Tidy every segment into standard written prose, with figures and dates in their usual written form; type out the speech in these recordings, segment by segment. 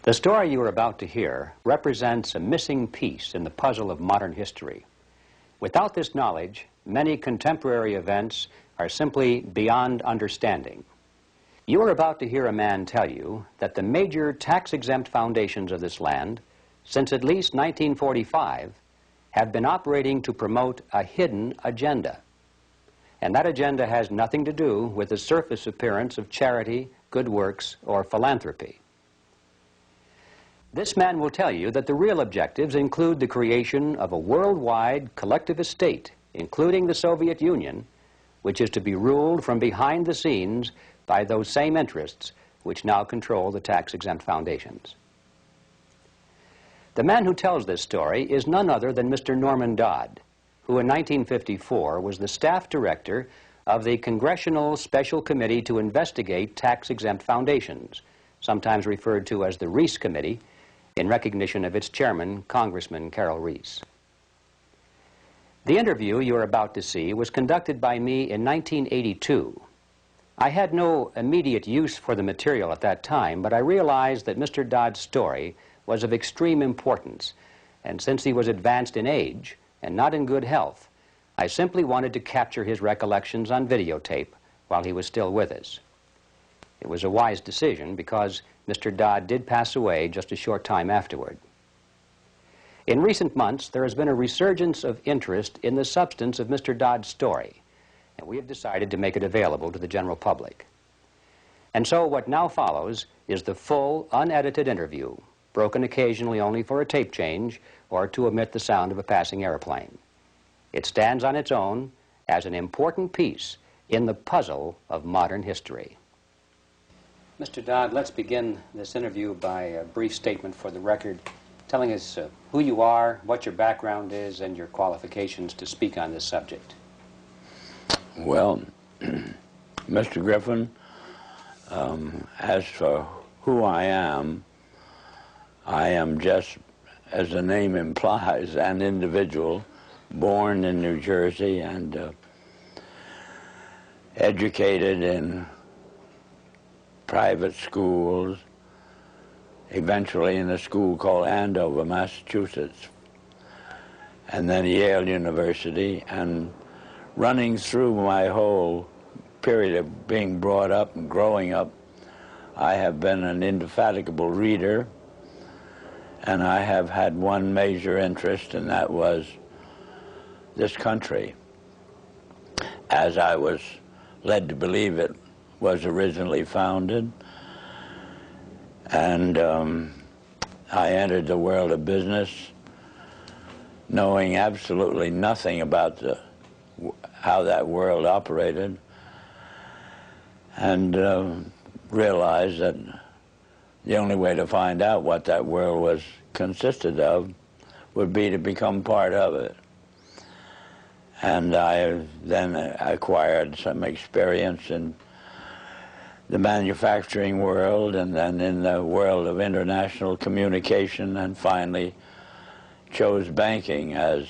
The story you are about to hear represents a missing piece in the puzzle of modern history. Without this knowledge, many contemporary events are simply beyond understanding. You are about to hear a man tell you that the major tax-exempt foundations of this land, since at least 1945, have been operating to promote a hidden agenda. And that agenda has nothing to do with the surface appearance of charity, good works, or philanthropy. This man will tell you that the real objectives include the creation of a worldwide collectivist state, including the Soviet Union, which is to be ruled from behind the scenes by those same interests which now control the tax-exempt foundations. The man who tells this story is none other than Mr. Norman Dodd, who in 1954 was the staff director of the Congressional Special Committee to investigate tax-exempt foundations, sometimes referred to as the Reese Committee, in recognition of its chairman, Congressman Carroll Reese. The interview you are about to see was conducted by me in 1982. I had no immediate use for the material at that time, but I realized that Mr. Dodd's story was of extreme importance, and since he was advanced in age and not in good health, I simply wanted to capture his recollections on videotape while he was still with us. It was a wise decision because Mr. Dodd did pass away just a short time afterward. In recent months, there has been a resurgence of interest in the substance of Mr. Dodd's story, and we have decided to make it available to the general public. And so what now follows is the full, unedited interview, broken occasionally only for a tape change or to omit the sound of a passing airplane. It stands on its own as an important piece in the puzzle of modern history. Mr. Dodd, let's begin this interview by a brief statement for the record, telling us who you are, what your background is, and your qualifications to speak on this subject. Well, Mr. Griffin, as for who I am just, as the name implies, an individual born in New Jersey and educated in private schools, eventually in a school called Andover, Massachusetts, and then Yale University, and running through my whole period of being brought up and growing up, I have been an indefatigable reader, and I have had one major interest, and that was this country, as I was led to believe it was originally founded. And I entered the world of business knowing absolutely nothing about how that world operated, and realized that the only way to find out what that world was consisted of would be to become part of it. And I then acquired some experience in the manufacturing world, and then in the world of international communication, and finally chose banking as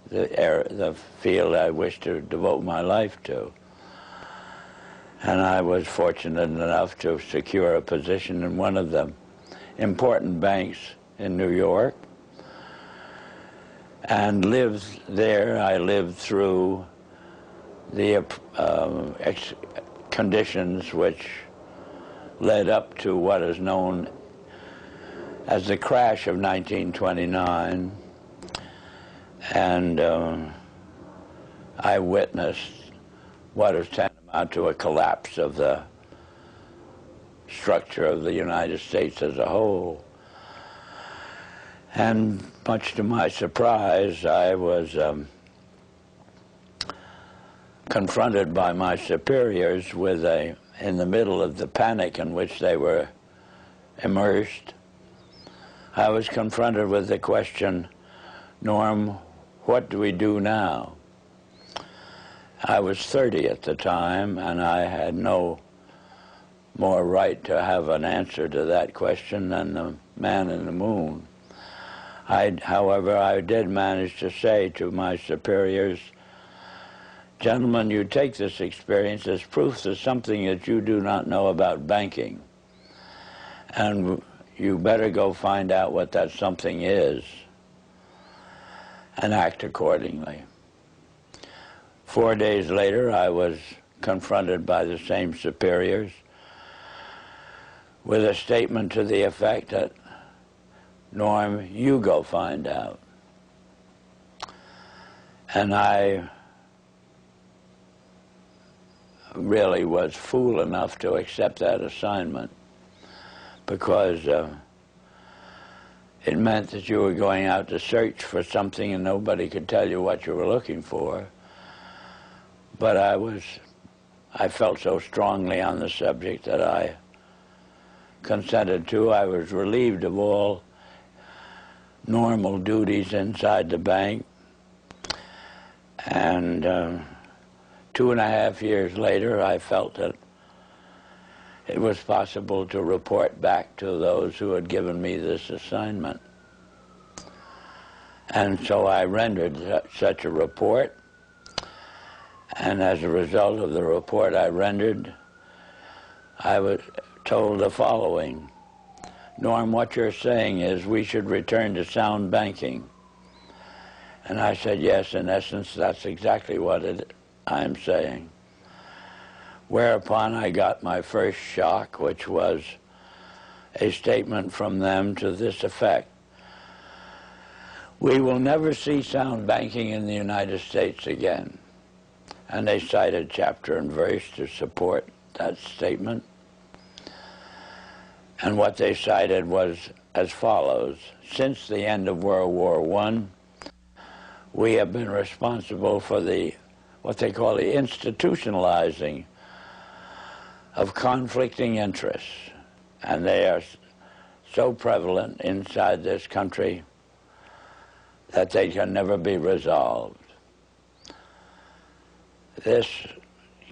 the field I wished to devote my life to. And I was fortunate enough to secure a position in one of the important banks in New York, and lived there. I lived through the conditions which led up to what is known as the crash of 1929, and I witnessed what is tantamount to a collapse of the structure of the United States as a whole. And much to my surprise, I was confronted by my superiors with in the middle of the panic in which they were immersed, I was confronted with the question, Norm, what do we do now? I was 30 at the time, and I had no more right to have an answer to that question than the man in the moon. However, I did manage to say to my superiors, gentlemen, you take this experience as proof of something that you do not know about banking. And you better go find out what that something is and act accordingly. 4 days later, I was confronted by the same superiors with a statement to the effect that, Norm, you go find out. And I really was fool enough to accept that assignment, because it meant that you were going out to search for something and nobody could tell you what you were looking for. But I felt so strongly on the subject that I consented to. I was relieved of all normal duties inside the bank. And 2.5 years later, I felt that it was possible to report back to those who had given me this assignment. And so I rendered such a report. And as a result of the report I rendered, I was told the following: Norm, what you're saying is we should return to sound banking. And I said, yes, in essence, that's exactly what I'm saying. Whereupon I got my first shock, which was a statement from them to this effect: we will never see sound banking in the United States again. And they cited chapter and verse to support that statement. And what they cited was as follows: since the end of World War I, we have been responsible for what they call the institutionalizing of conflicting interests. And they are so prevalent inside this country that they can never be resolved. This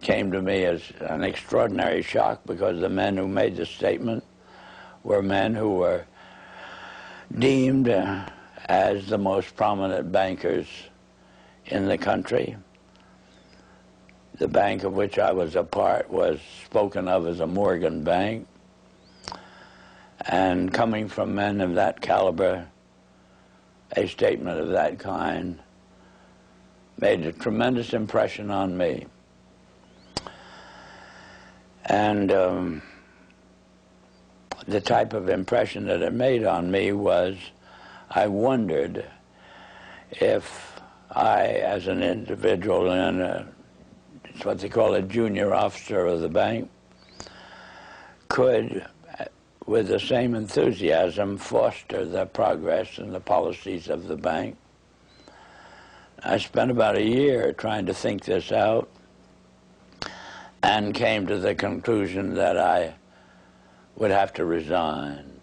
came to me as an extraordinary shock, because the men who made the statement were men who were deemed as the most prominent bankers in the country. The bank of which I was a part was spoken of as a Morgan bank. And coming from men of that caliber, a statement of that kind made a tremendous impression on me. And the type of impression that it made on me was, I wondered if I, as an individual and it's what they call a junior officer of the bank, could, with the same enthusiasm, foster the progress and the policies of the bank. I spent about a year trying to think this out and came to the conclusion that I would have to resign.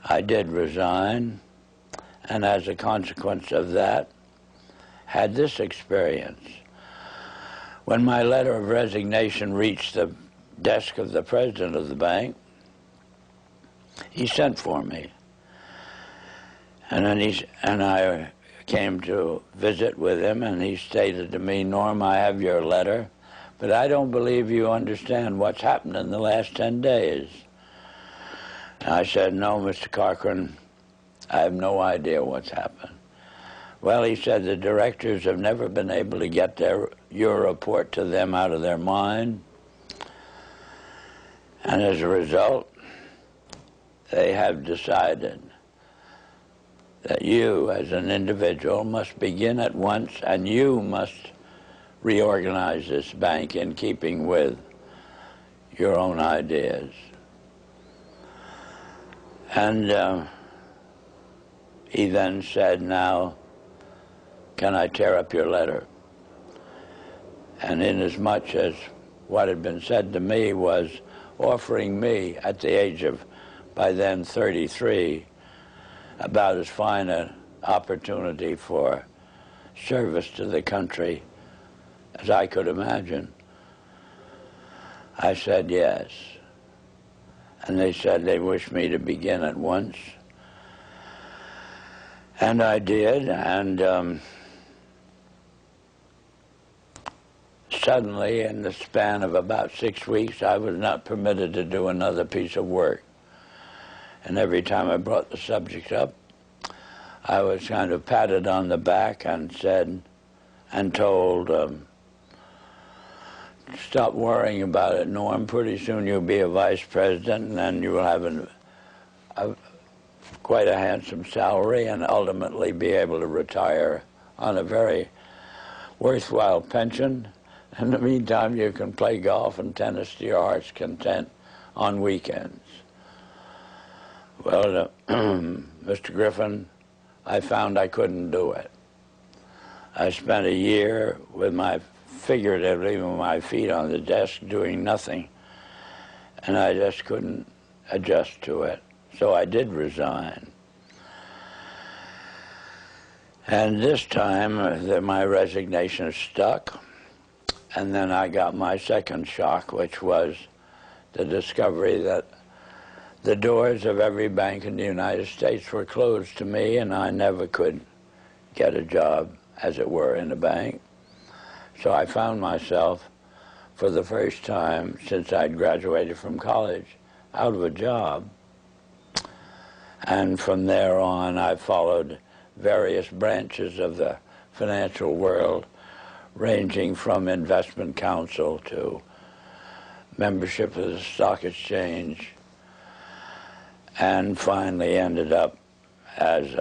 I did resign, and as a consequence of that, had this experience. When my letter of resignation reached the desk of the president of the bank, he sent for me. And then I came to visit with him, and he stated to me, Norm, I have your letter, but I don't believe you understand what's happened in the last 10 days. And I said, no, Mr. Cochran, I have no idea what's happened. Well, he said, the directors have never been able to get your report to them out of their mind. And as a result, they have decided that you, as an individual, must begin at once, and you must reorganize this bank in keeping with your own ideas. And he then said, now, can I tear up your letter? And inasmuch as what had been said to me was offering me, at the age of, by then, 33, about as fine an opportunity for service to the country as I could imagine, I said yes. And they said they wished me to begin at once. And I did, and suddenly, in the span of about 6 weeks, I was not permitted to do another piece of work. And every time I brought the subject up, I was kind of patted on the back and said, and told, stop worrying about it, Norm. Pretty soon you'll be a vice president, and then you will have quite a handsome salary and ultimately be able to retire on a very worthwhile pension. In the meantime, you can play golf and tennis to your heart's content on weekends. Well, Mr. Griffin, I found I couldn't do it. I spent a year with figuratively with my feet on the desk doing nothing, and I just couldn't adjust to it. So I did resign. And this time, my resignation stuck, and then I got my second shock, which was the discovery that the doors of every bank in the United States were closed to me, and I never could get a job, as it were, in a bank. So I found myself, for the first time since I'd graduated from college, out of a job. And from there on, I followed various branches of the financial world, ranging from investment counsel to membership of the stock exchange, and finally ended up as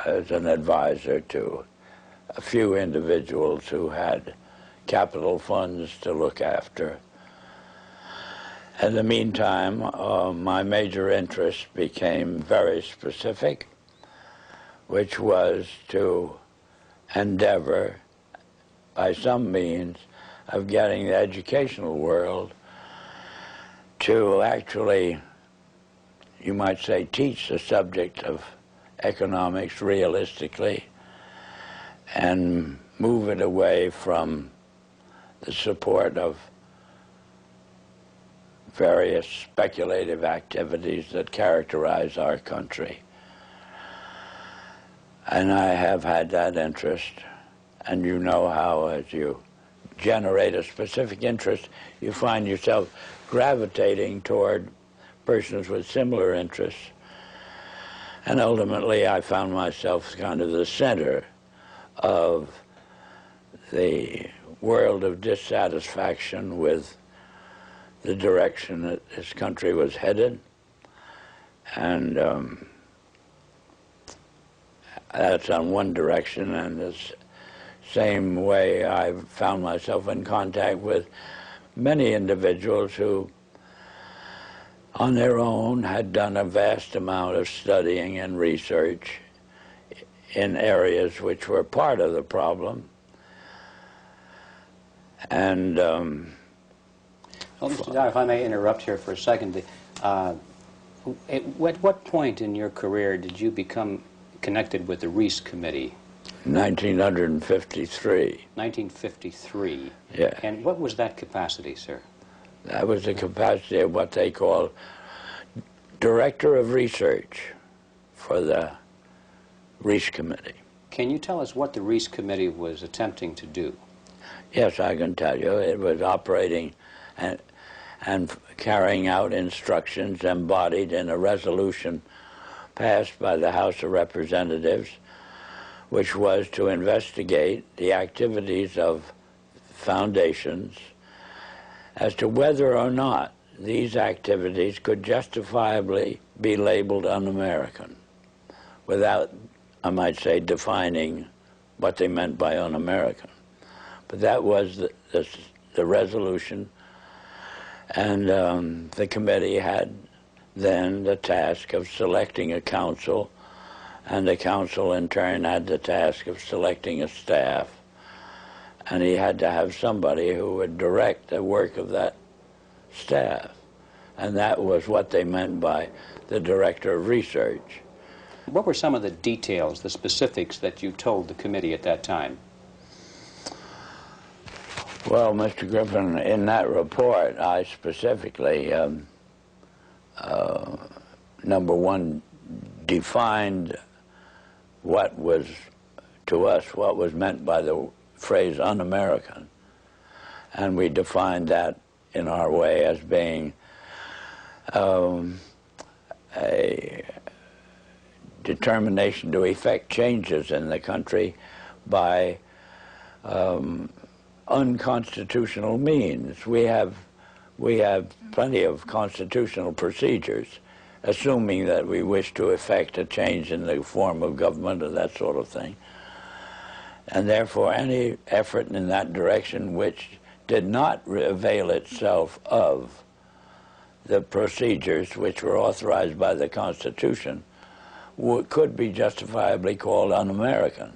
an advisor to a few individuals who had capital funds to look after. In the meantime, my major interest became very specific, which was to endeavor, by some means, of getting the educational world to actually, you might say, teach the subject of economics realistically and move it away from the support of various speculative activities that characterize our country. And I have had that interest, and you know how as you generate a specific interest, you find yourself gravitating toward persons with similar interests. And ultimately, I found myself kind of the center of the world of dissatisfaction with the direction that this country was headed. And that's on one direction, and this same way I found myself in contact with many individuals who, on their own, had done a vast amount of studying and research in areas which were part of the problem. And well, Mr. Dodd, if I may interrupt here for a second, at what point in your career did you become connected with the Reese Committee? 1953. 1953. Yeah. And what was that capacity, sir? That was the capacity of what they call Director of Research for the Reese Committee. Can you tell us what the Reese Committee was attempting to do? Yes, I can tell you. It was operating and carrying out instructions embodied in a resolution passed by the House of Representatives, which was to investigate the activities of foundations as to whether or not these activities could justifiably be labeled un-American without, I might say, defining what they meant by un-American. But that was the resolution, and the committee had then the task of selecting a council, and the council in turn had the task of selecting a staff, and he had to have somebody who would direct the work of that staff, and that was what they meant by the Director of Research. What were some of the details, the specifics that you told the committee at that time? Well, Mr. Griffin, in that report, I specifically, number one, defined what was, to us, what was meant by the phrase un-American. And we defined that in our way as being a determination to effect changes in the country by unconstitutional means. We have plenty of constitutional procedures, assuming that we wish to effect a change in the form of government or that sort of thing. And therefore, any effort in that direction which did not avail itself of the procedures which were authorized by the Constitution could be justifiably called un-American.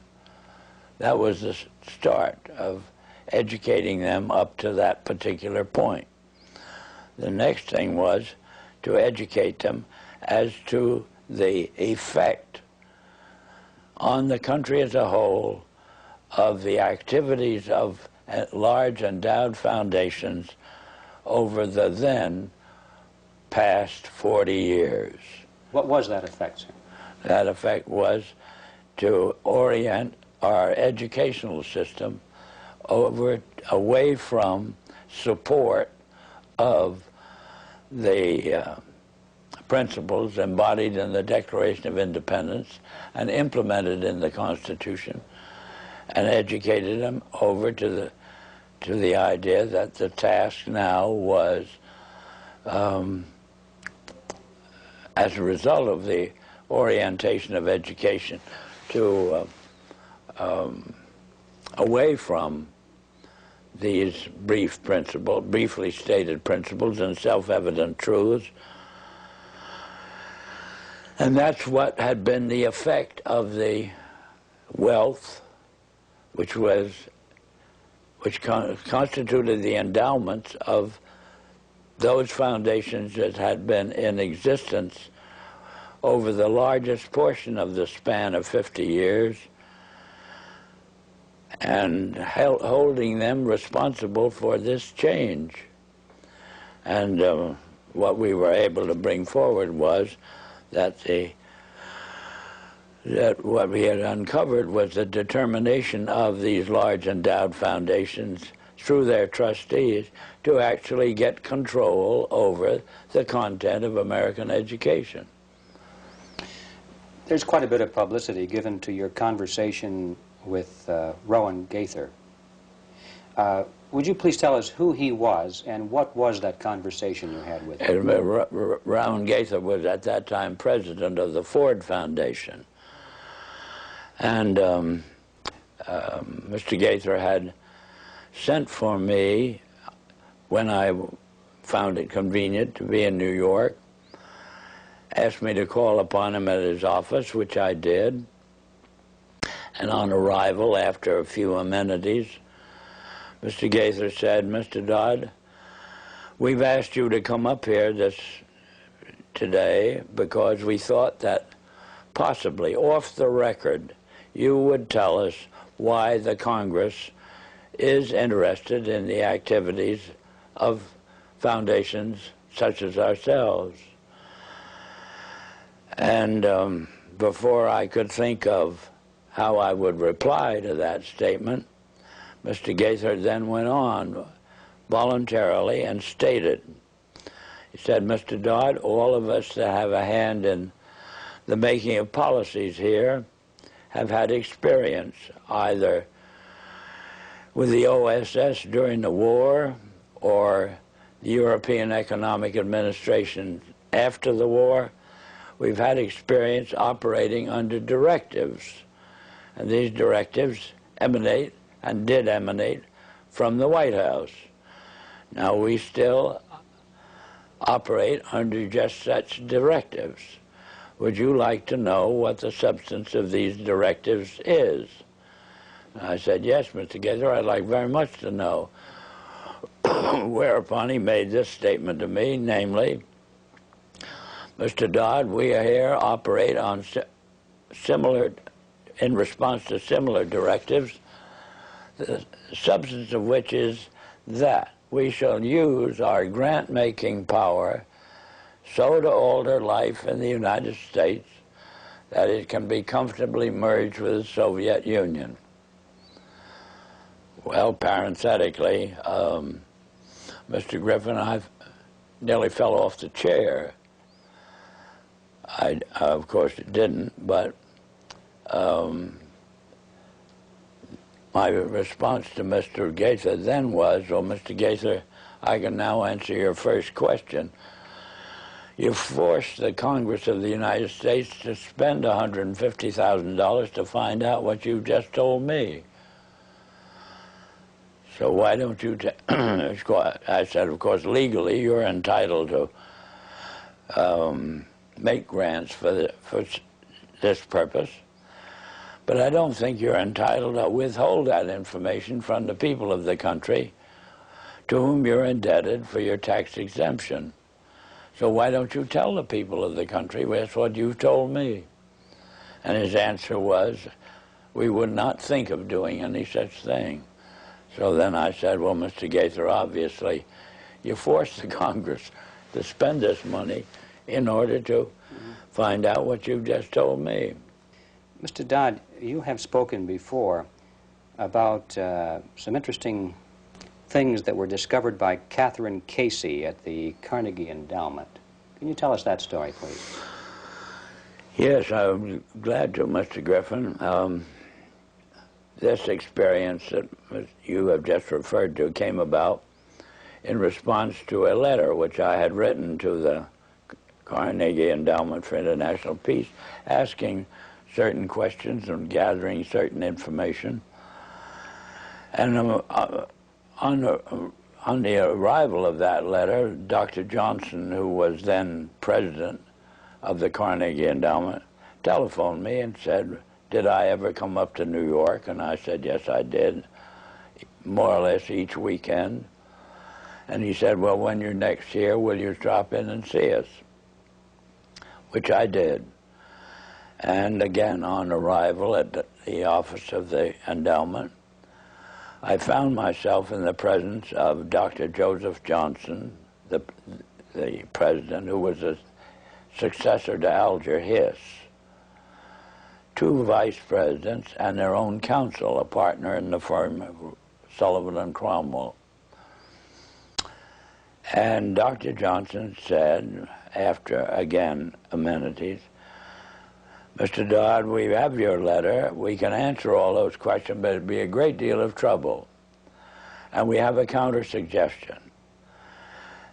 That was the start of educating them up to that particular point. The next thing was to educate them as to the effect on the country as a whole of the activities of large endowed foundations over the then past 40 years. What was that effect, sir? That effect was to orient our educational system away from support of the principles embodied in the Declaration of Independence and implemented in the Constitution, and educated them over to the idea that the task now was, as a result of the orientation of education, to away from these briefly stated principles and self-evident truths. And that's what had been the effect of the wealth which constituted the endowments of those foundations that had been in existence over the largest portion of the span of 50 years, and holding them responsible for this change. And what we were able to bring forward was that what we had uncovered was the determination of these large endowed foundations through their trustees to actually get control over the content of American education. There's quite a bit of publicity given to your conversation with Rowan Gaither. Would you please tell us who he was and what was that conversation you had with him? Rowan Gaither was at that time president of the Ford Foundation. And Mr. Gaither had sent for me when I found it convenient to be in New York, asked me to call upon him at his office, which I did. And on arrival, after a few amenities, Mr. Gaither said, "Mr. Dodd, we've asked you to come up here today because we thought that possibly off the record you would tell us why the Congress is interested in the activities of foundations such as ourselves." And before I could think of how I would reply to that statement, Mr. Gaither then went on voluntarily and stated, he said, "Mr. Dodd, all of us that have a hand in the making of policies here have had experience either with the OSS during the war or the European Economic Administration after the war. We've had experience operating under directives, and these directives emanate and did emanate from the White House. Now we still operate under just such directives. Would you like to know what the substance of these directives is?" And I said, "Yes, Mr. Gaither, I'd like very much to know." Whereupon he made this statement to me, namely, "Mr. Dodd, we here operate on in response to similar directives, the substance of which is that we shall use our grant-making power so to alter life in the United States that it can be comfortably merged with the Soviet Union." Well, parenthetically, Mr. Griffin, nearly fell off the chair. I of course, didn't, but my response to Mr. Gaither then was, well, Mr. Gaither, I can now answer your first question. You forced the Congress of the United States to spend $150,000 to find out what you just told me. So why don't you I said, of course, legally you're entitled to make grants for this purpose, but I don't think you're entitled to withhold that information from the people of the country to whom you're indebted for your tax exemption. So why don't you tell the people of the country that's what you've told me? And his answer was, we would not think of doing any such thing. So then I said, well, Mr. Gaither, obviously, you forced the Congress to spend this money in order to find out what you've just told me. Mr. Dodd, you have spoken before about some interesting things that were discovered by Catherine Casey at the Carnegie Endowment. Can you tell us that story, please? Yes, I'm glad to, Mr. Griffin. This experience that you have just referred to came about in response to a letter which I had written to the Carnegie Endowment for International Peace, asking certain questions and gathering certain information. And on the arrival of that letter, Dr. Johnson, who was then president of the Carnegie Endowment, telephoned me and said, did I ever come up to New York? And I said, yes, I did, more or less each weekend. And he said, well, when you're next here, will you drop in and see us? Which I did. And again, on arrival at the office of the endowment, I found myself in the presence of Dr. Joseph Johnson, the president, who was a successor to Alger Hiss, two vice presidents, and their own counsel, a partner in the firm of Sullivan and Cromwell. And Dr. Johnson said, after, again, amenities, Mr. Dodd, we have your letter. We can answer all those questions, but it'd be a great deal of trouble. And we have a counter-suggestion.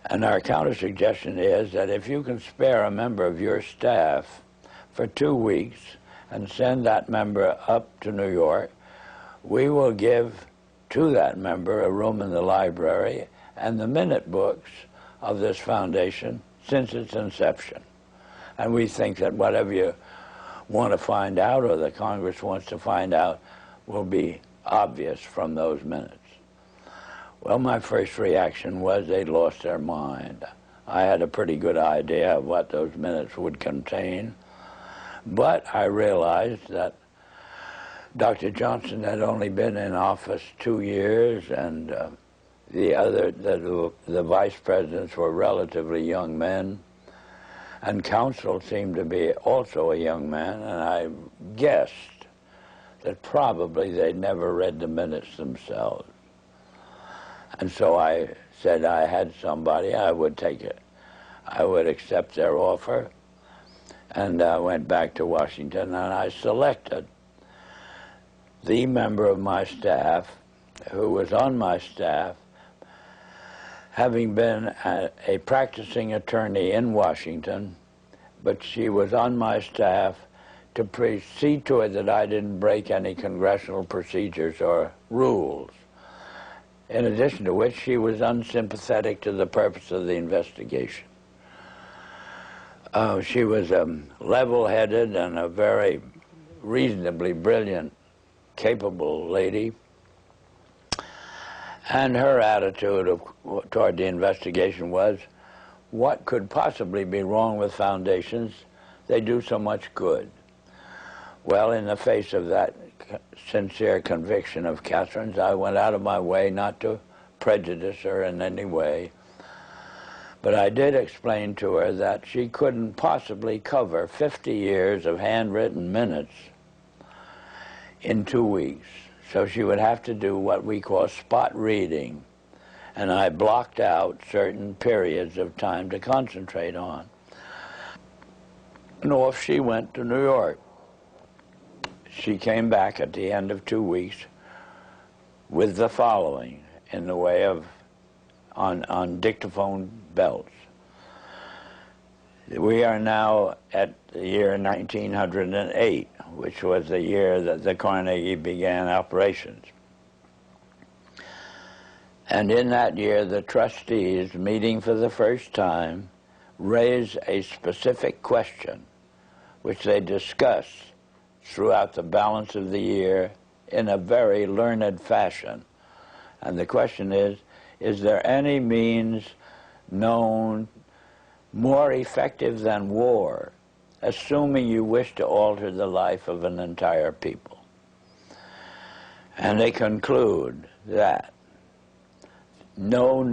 And our counter-suggestion is that if you can spare a member of your staff for 2 weeks and send that member up to New York, we will give to that member a room in the library and the minute books of this foundation since its inception. And we think that whatever you want to find out or the Congress wants to find out will be obvious from those minutes. Well, my first reaction was they'd lost their mind. I had a pretty good idea of what those minutes would contain, but I realized that Dr. Johnson had only been in office 2 years, and the vice presidents were relatively young men, and counsel seemed to be also a young man, and I guessed that probably they'd never read the minutes themselves. And so I said I had somebody, I would take it. I would accept their offer, and I went back to Washington, and I selected the member of my staff who was on my staff, having been a practicing attorney in Washington, but she was on my staff to see to it that I didn't break any congressional procedures or rules. In addition to which, she was unsympathetic to the purpose of the investigation. She was level-headed and a very reasonably brilliant, capable lady. And her attitude toward the investigation was, what could possibly be wrong with foundations? They do so much good. Well, in the face of that sincere conviction of Catherine's, I went out of my way not to prejudice her in any way. But I did explain to her that she couldn't possibly cover 50 years of handwritten minutes in 2 weeks. So she would have to do what we call spot reading. and I blocked out certain periods of time to concentrate on. And off she went to New York. She came back at the end of 2 weeks with the following in the way of on dictaphone belts. We are now at the year 1908, which was the year that the Carnegie began operations. And in that year, the trustees, meeting for the first time, raised a specific question, which they discussed throughout the balance of the year in a very learned fashion. And the question is there any means known more effective than war, assuming you wish to alter the life of an entire people? And they conclude that no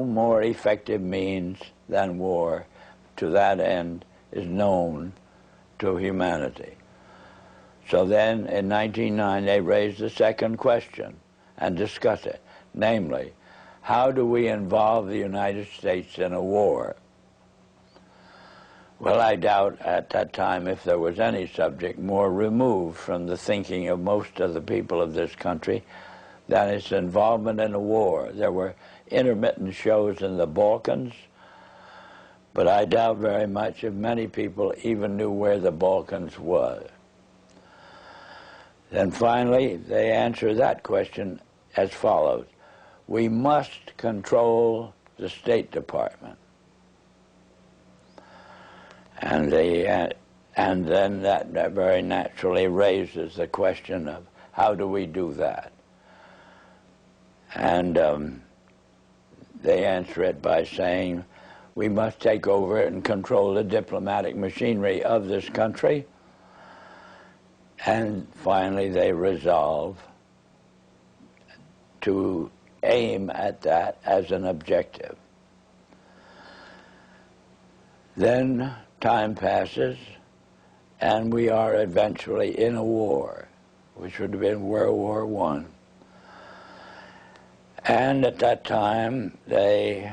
more effective means than war to that end is known to humanity. So then in 1909 they raised the second question and discussed it, namely, how do we involve the United States in a war? Well, I doubt at that time if there was any subject more removed from the thinking of most of the people of this country than its involvement in a war. There were intermittent shows in the Balkans, but I doubt very much if many people even knew where the Balkans was. Then finally, they answer that question as follows. We must control the State Department. And then that very naturally raises the question of how do we do that? And they answer it by saying we must take over and control the diplomatic machinery of this country. And finally they resolve to aim at that as an objective. Then time passes, and we are eventually in a war, which would have been World War I. And at that time, they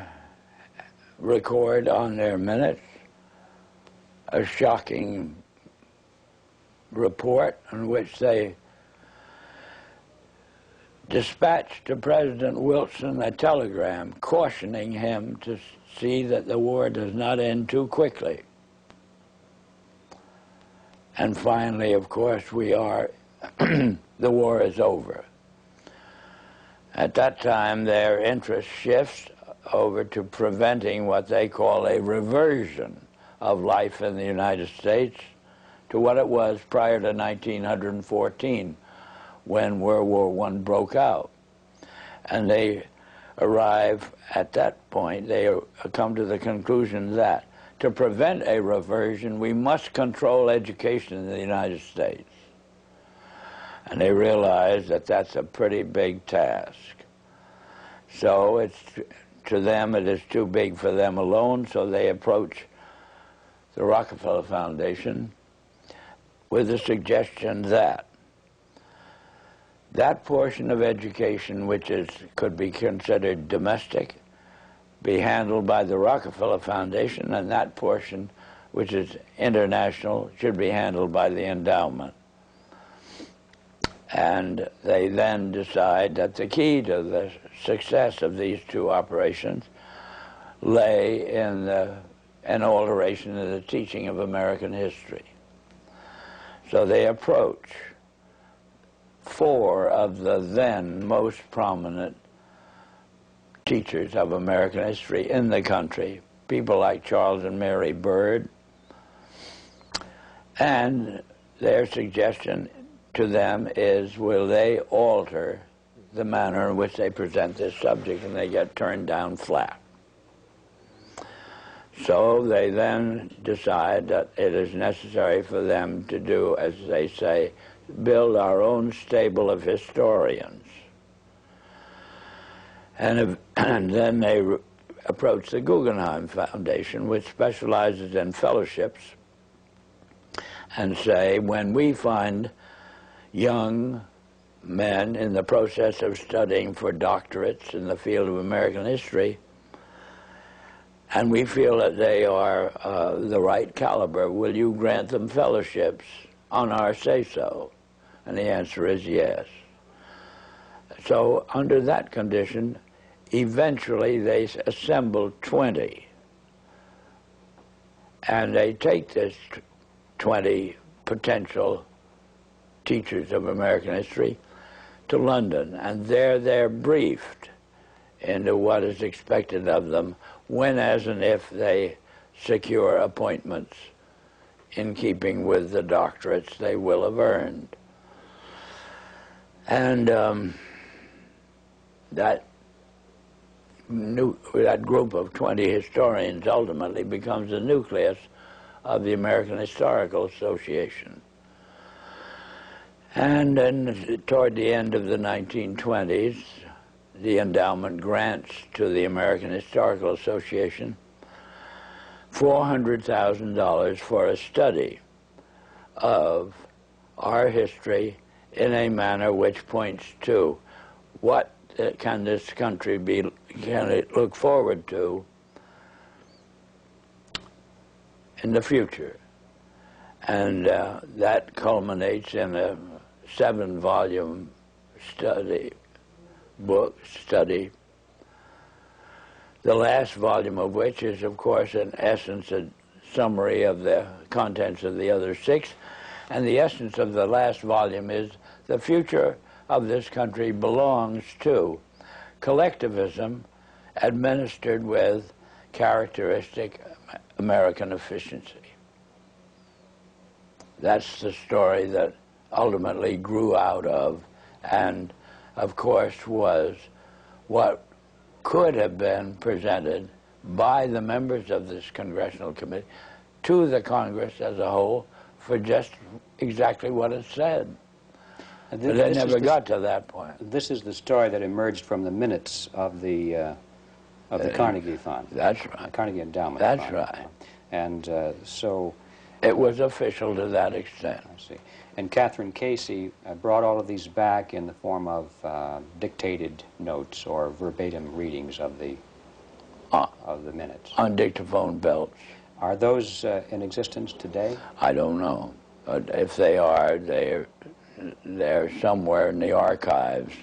record on their minutes a shocking report in which they dispatched to President Wilson a telegram cautioning him to see that the war does not end too quickly. And finally, of course, the war is over. At that time, their interest shifts over to preventing what they call a reversion of life in the United States to what it was prior to 1914, when World War I broke out. And they arrive at that point, they come to the conclusion that to prevent a reversion, we must control education in the United States. And they realize that that's a pretty big task. So to them, it is too big for them alone, so they approach the Rockefeller Foundation with the suggestion that that portion of education which could be considered domestic be handled by the Rockefeller Foundation, and that portion which is international should be handled by the endowment. And they then decide that the key to the success of these two operations lay in an alteration of the teaching of American history. So they approach 4 of the then most prominent teachers of American history in the country, people like Charles and Mary Bird, and their suggestion to them is, will they alter the manner in which they present this subject, and they get turned down flat. So they then decide that it is necessary for them to do, as they say, build our own stable of historians. And then they approach the Guggenheim Foundation, which specializes in fellowships, and say, when we find young men in the process of studying for doctorates in the field of American history, and we feel that they are the right caliber. Will you grant them fellowships on our say-so? And the answer is yes. So under that condition, eventually they assembled 20. And they take this 20 potential teachers of American history to London, and there they're briefed into what is expected of them when, as and if they secure appointments in keeping with the doctorates they will have earned. And that group of 20 historians ultimately becomes the nucleus of the American Historical Association. And then toward the end of the 1920s, the endowment grants to the American Historical Association $400,000 for a study of our history in a manner which points to what can this country can it look forward to in the future. And that culminates in a 7-volume study, the last volume of which is, of course, in essence, a summary of the contents of the other 6. And the essence of the last volume is the future of this country belongs to collectivism administered with characteristic American efficiency. That's the story that ultimately grew out of, and of course was what could have been presented by the members of this congressional committee to the Congress as a whole for just exactly what it said. But they never got to that point. This is the story that emerged from the minutes of the Carnegie Fund. That's right. The Carnegie Endowment That's Fund. right. And so... It was official to that extent. I see. And Catherine Casey brought all of these back in the form of dictated notes or verbatim readings of the minutes. On dictaphone belts. Are those in existence today? I don't know. But if they are, they're somewhere in the archives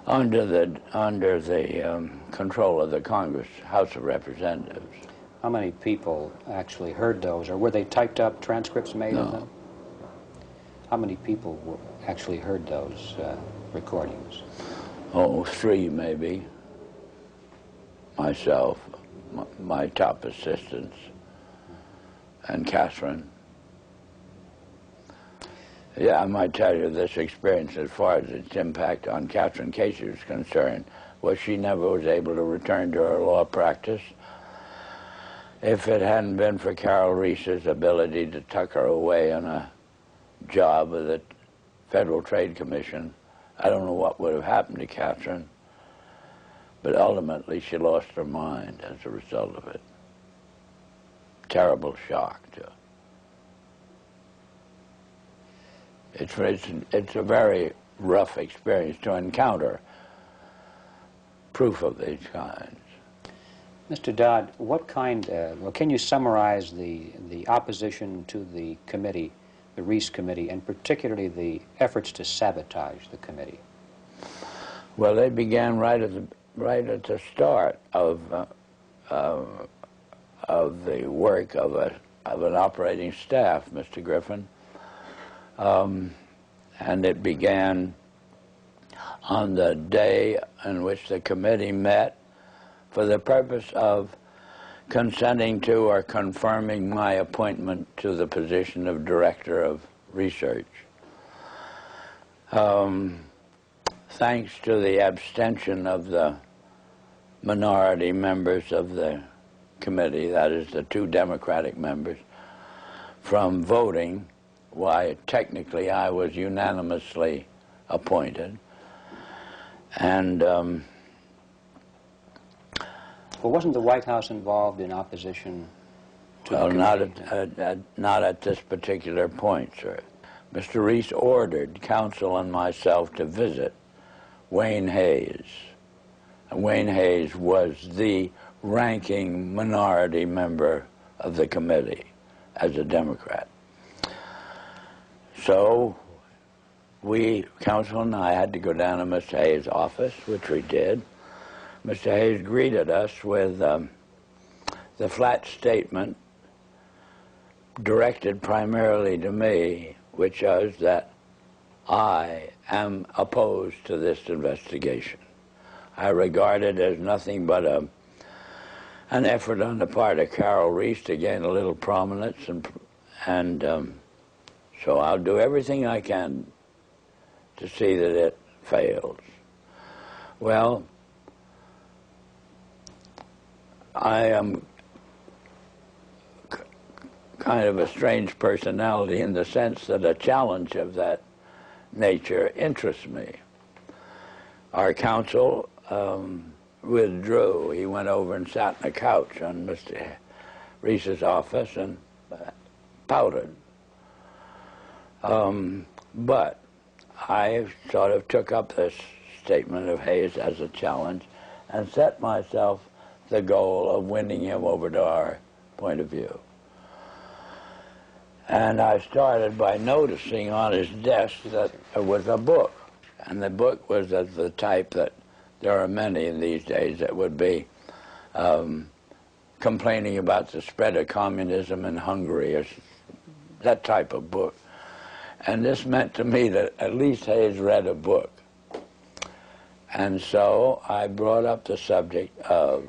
under the control of the Congress, House of Representatives. How many people actually heard those, or were they typed up transcripts made of them? How many people actually heard those recordings? Oh, 3 maybe. Myself, my top assistants, and Catherine. Yeah, I might tell you this experience as far as its impact on Catherine Casey was concerned was she never was able to return to her law practice. If it hadn't been for Carol Reese's ability to tuck her away on a job with the Federal Trade Commission, I don't know what would have happened to Catherine, but ultimately she lost her mind as a result of it. Terrible shock to her. It's a very rough experience to encounter proof of these kinds. Mr. Dodd, what kind, well, can you summarize the opposition to the committee, the Reese Committee, and particularly the efforts to sabotage the committee? Well, they began right at the start of the work of an operating staff, Mr. Griffin, and it began on the day in which the committee met for the purpose of consenting to or confirming my appointment to the position of Director of Research. Thanks to the abstention of the minority members of the committee, that is the 2 Democratic members, from voting, why technically I was unanimously appointed. And well, wasn't the White House involved in opposition to the committee? Well, not at this particular point, sir. Mr. Reese ordered counsel and myself to visit Wayne Hayes. Wayne Hayes was the ranking minority member of the committee as a Democrat. So counsel and I had to go down to Mr. Hayes' office, which we did. Mr. Hayes greeted us with the flat statement directed primarily to me, which was that I am opposed to this investigation. I regard it as nothing but an effort on the part of Carol Reese to gain a little prominence, and so I'll do everything I can to see that it fails. Well, I am kind of a strange personality in the sense that a challenge of that nature interests me. Our counsel withdrew. He went over and sat on a couch on Mr. Reese's office and pouted. But I sort of took up this statement of Hayes as a challenge and set myself the goal of winning him over to our point of view. And I started by noticing on his desk that there was a book. And the book was of the type that there are many in these days that would be complaining about the spread of communism in Hungary, or that type of book. And this meant to me that at least Hayes read a book. And so I brought up the subject of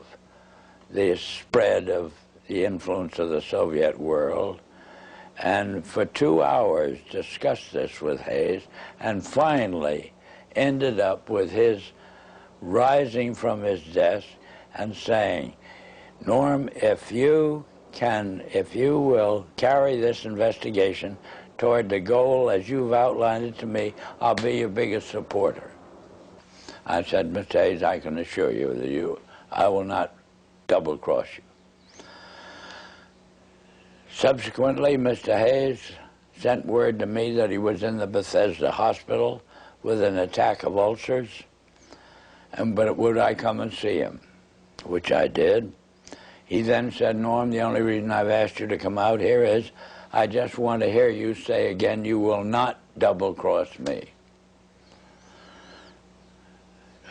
the spread of the influence of the Soviet world, and for 2 hours discussed this with Hayes, and finally ended up with his rising from his desk and saying, Norm, if you will carry this investigation toward the goal as you've outlined it to me, I'll be your biggest supporter. I said, Mr. Hayes, I can assure you that I will not double-cross you. Subsequently, Mr. Hayes sent word to me that he was in the Bethesda hospital with an attack of ulcers, but would I come and see him, which I did. He then said, Norm, the only reason I've asked you to come out here is I just want to hear you say again, you will not double-cross me.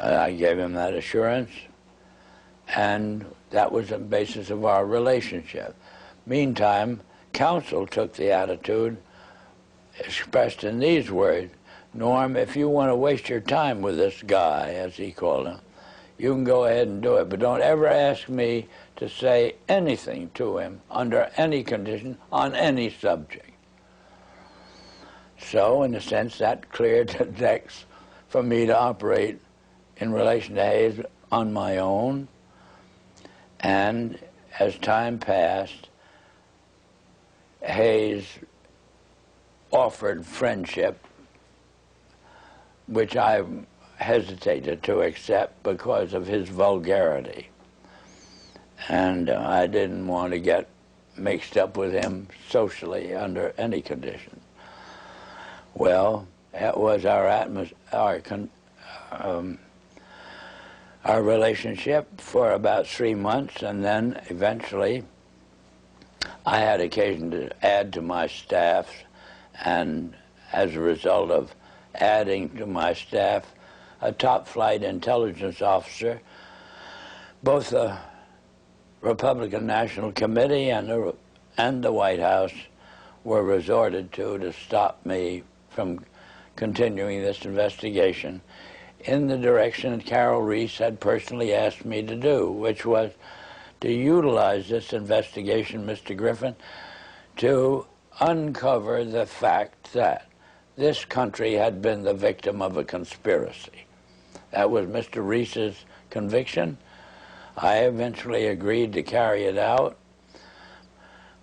I gave him that assurance, and that was the basis of our relationship. Meantime, counsel took the attitude expressed in these words, Norm, if you want to waste your time with this guy, as he called him, you can go ahead and do it, but don't ever ask me to say anything to him under any condition on any subject. So, in a sense, that cleared the decks for me to operate in relation to Hayes on my own. And as time passed, Hayes offered friendship, which I hesitated to accept because of his vulgarity. And I didn't want to get mixed up with him socially under any condition. Well, that was our relationship for about 3 months, and then eventually I had occasion to add to my staff, and as a result of adding to my staff a top-flight intelligence officer, both the Republican National Committee and the White House were resorted to stop me from continuing this investigation in the direction that Carol Reese had personally asked me to do, which was to utilize this investigation, Mr. Griffin, to uncover the fact that this country had been the victim of a conspiracy. That was Mr. Reese's conviction. I eventually agreed to carry it out.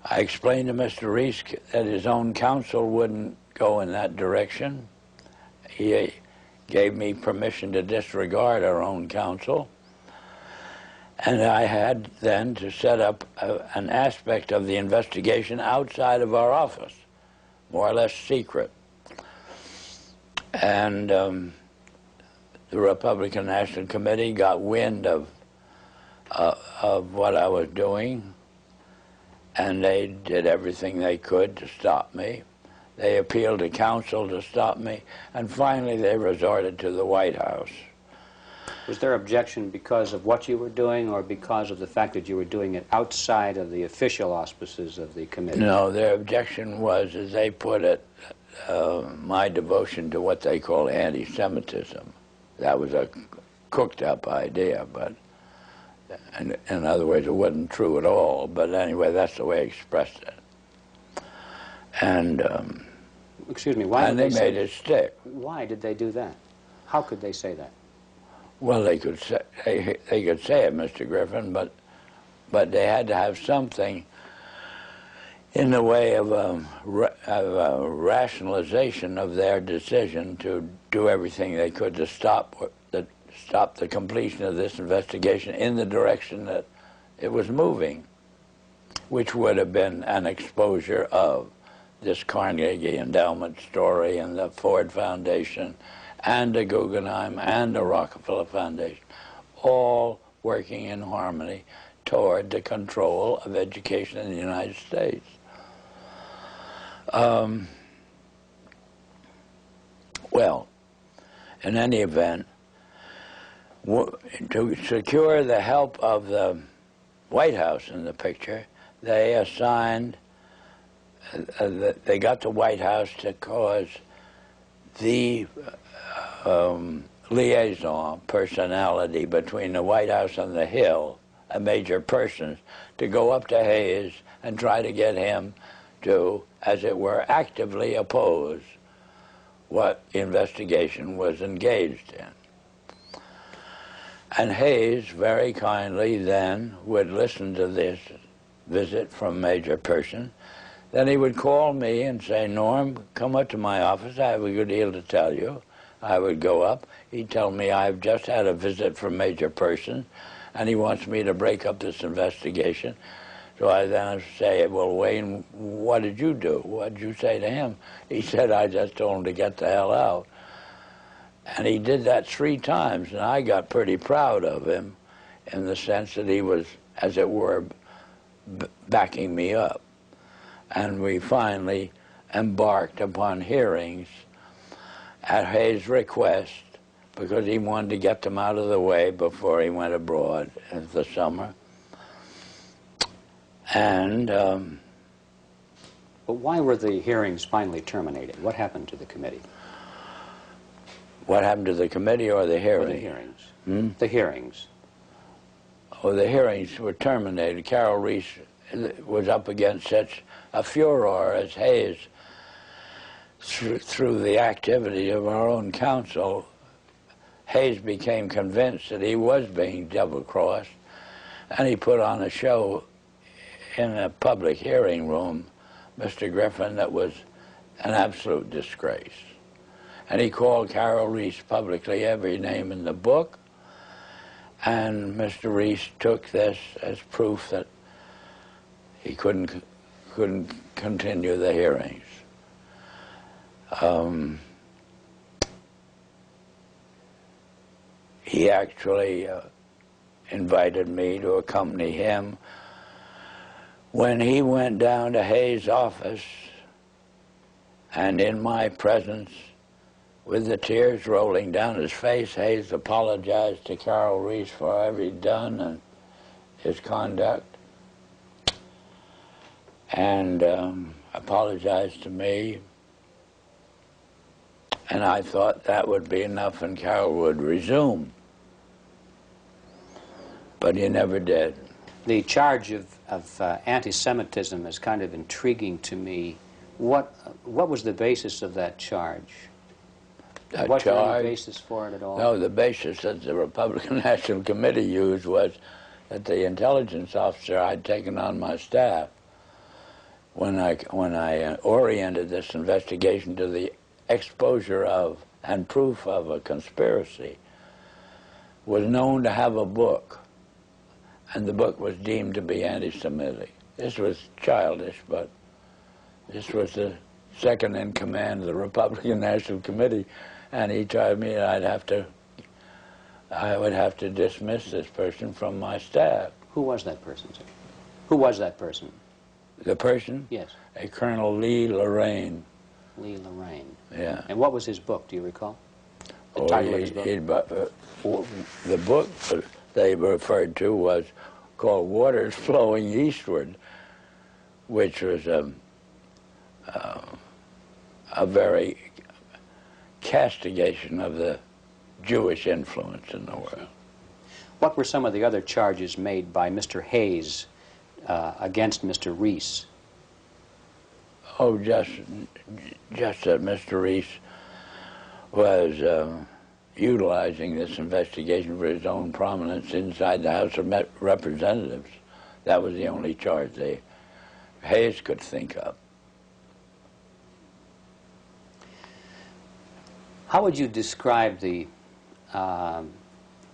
I explained to Mr. Reese that his own counsel wouldn't go in that direction. He gave me permission to disregard our own counsel. And I had then to set up an aspect of the investigation outside of our office, more or less secret. And the Republican National Committee got wind of what I was doing, and they did everything they could to stop me. They appealed to counsel to stop me, and finally they resorted to the White House. Was their objection because of what you were doing, or because of the fact that you were doing it outside of the official auspices of the committee? No, their objection was, as they put it, my devotion to what they call anti-Semitism. That was a cooked-up idea, but in other words, it wasn't true at all. But anyway, that's the way I expressed it. And excuse me, why? And they made it stick. Why did they do that? How could they say that? Well, they could say it, Mr. Griffin, but they had to have something in the way of a rationalization of their decision to do everything they could to stop the completion of this investigation in the direction that it was moving, which would have been an exposure of this Carnegie Endowment story and the Ford Foundation and the Guggenheim and the Rockefeller Foundation, all working in harmony toward the control of education in the United States. Well, in any event, to secure the help of the White House in the picture, they assigned, they got the White House to cause the liaison personality between the White House and the Hill, a major person, to go up to Hayes and try to get him to, as it were, actively oppose what the investigation was engaged in. And Hayes very kindly then would listen to this visit from Major Person. Then he would call me and say, "Norm, come up to my office. I have a good deal to tell you." I would go up. He'd tell me, "I've just had a visit from Major Person, and he wants me to break up this investigation." So I then say, "Well, Wayne, what did you do? What did you say to him?" He said, "I just told him to get the hell out." And he did that 3 times, and I got pretty proud of him in the sense that he was, as it were, backing me up. And we finally embarked upon hearings at Hayes' request, because he wanted to get them out of the way before he went abroad in the summer. And but why were the hearings finally terminated? What happened to the committee? What happened to the committee or the hearings? Or the hearings. The hearings. Oh, the hearings were terminated. Carol Reese was up against such a furor as Hayes, through the activity of our own counsel. Hayes became convinced that he was being double-crossed, and he put on a show in a public hearing room, Mr. Griffin, that was an absolute disgrace. And he called Carol Reese publicly every name in the book, and Mr. Reese took this as proof that he couldn't continue the hearings. He actually invited me to accompany him when he went down to Hayes' office, and in my presence, with the tears rolling down his face, Hayes apologized to Carol Reese for every done and his conduct, and apologized to me. And I thought that would be enough and Carol would resume. But he never did. The charge of anti-Semitism is kind of intriguing to me. What was the basis of that charge? Was there any basis for it at all? No, the basis that the Republican National Committee used was that the intelligence officer I'd taken on my staff, when I oriented this investigation to the exposure of and proof of a conspiracy, was known to have a book, and the book was deemed to be anti-Semitic. This was childish, but this was the second in command of the Republican National Committee, And he told me I would have to dismiss this person from my staff. Who was that person, sir? Who was that person? The person? Yes. A Colonel Lee Lorraine. Lee Lorraine. Yeah. And what was his book, do you recall? The title of his book? The book they referred to was called Waters Flowing Eastward, which was a very castigation of the Jewish influence in the world. What were some of the other charges made by Mr. Hayes against Mr. Reese? Oh, just that Mr. Reese was utilizing this investigation for his own prominence inside the House of Representatives. That was the only charge Hayes could think of. How would you describe the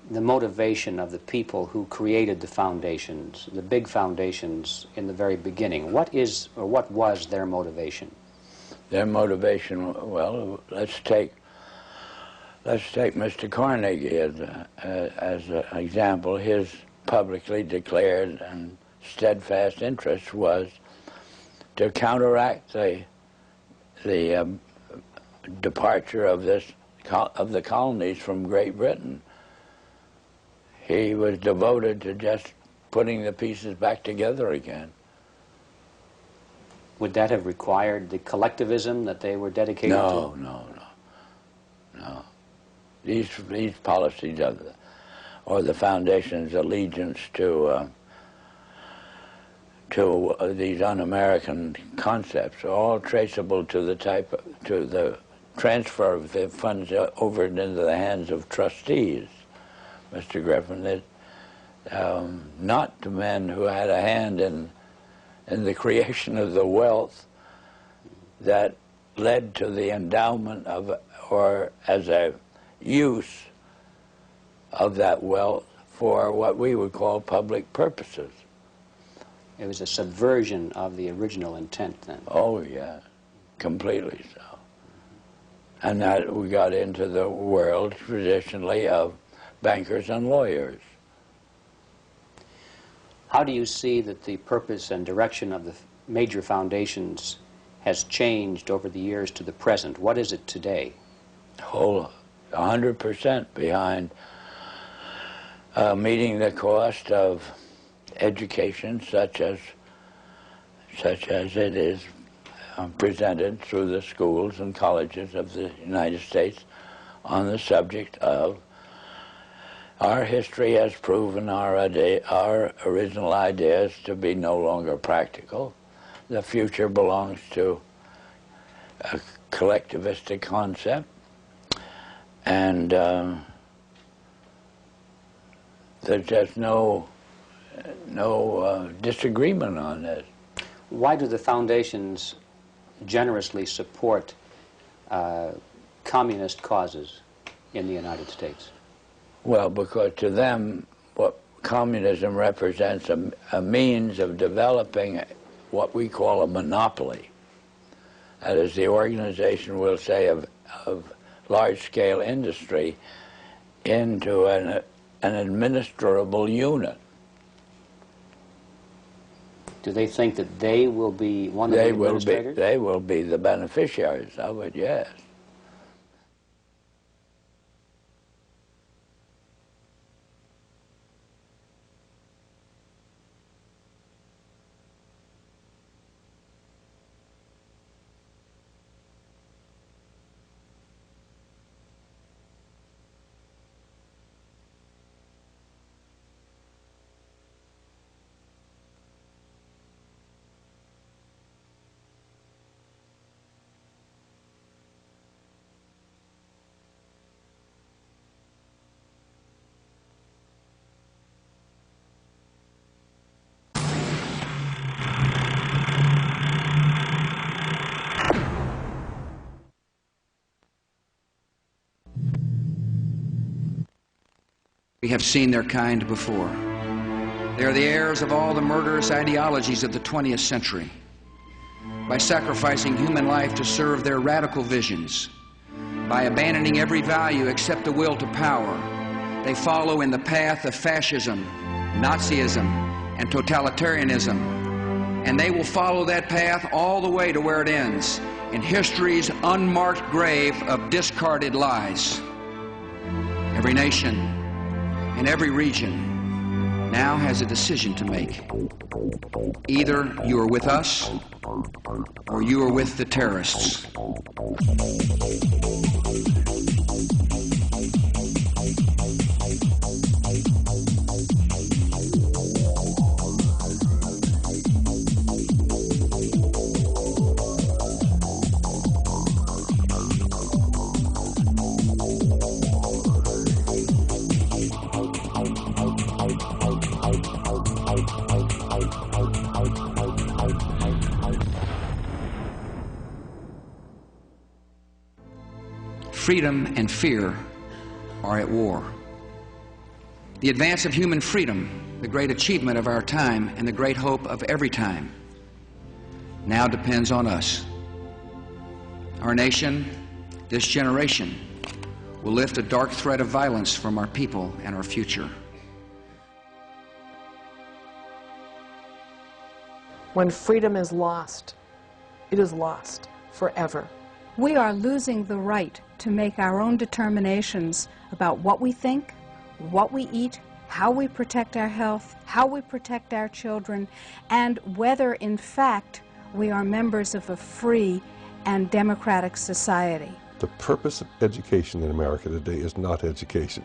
motivation of the people who created the foundations, the big foundations in the very beginning? What is or what was their motivation? Their motivation, well, let's take Mr. Carnegie as an example. His publicly declared and steadfast interest was to counteract the departure of the colonies from Great Britain. He was devoted to just putting the pieces back together again. Would that have required the collectivism that they were dedicated to? No. These policies or the Foundation's allegiance to these un-American concepts are all traceable to the transfer of the funds over into the hands of trustees, Mr. Griffin. Not to men who had a hand in the creation of the wealth that led to the endowment of, or as a use of that wealth for what we would call public purposes. It was a subversion of the original intent then. Oh, yeah, completely so. And that we got into the world traditionally of bankers and lawyers. How do you see that the purpose and direction of the major foundations has changed over the years to the present? What is it today? Whole 100% behind meeting the cost of education such as it is presented through the schools and colleges of the United States on the subject of our history has proven our original ideas to be no longer practical. The future belongs to a collectivistic concept, and there's just no disagreement on this. Why do the foundations generously support communist causes in the United States? Well, because to them, what communism represents a means of developing what we call a monopoly. That is, the organization, we'll say, of large-scale industry into an administrable unit. Do they think that they will be one of the administrators? They will be the beneficiaries of it, yes. We have seen their kind before. They are the heirs of all the murderous ideologies of the 20th century. By sacrificing human life to serve their radical visions, by abandoning every value except the will to power. They follow in the path of fascism, Nazism, and totalitarianism. And they will follow that path all the way to where it ends, in history's unmarked grave of discarded lies. Every nation in every region now has a decision to make. Either you are with us or you are with the terrorists. Freedom and fear are at war. The advance of human freedom, the great achievement of our time and the great hope of every time, now depends on us. Our nation, this generation, will lift a dark threat of violence from our people and our future. When freedom is lost, it is lost forever. We are losing the right to make our own determinations about what we think, what we eat, how we protect our health, how we protect our children, and whether, in fact, we are members of a free and democratic society. The purpose of education in America today is not education.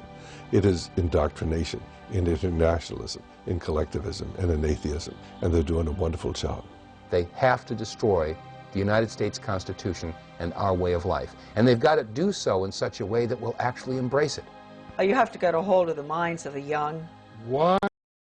It is indoctrination, in internationalism, in collectivism, and in atheism, and they're doing a wonderful job. They have to destroy the United States Constitution and our way of life. And they've got to do so in such a way that will actually embrace it. You have to get a hold of the minds of the young. Why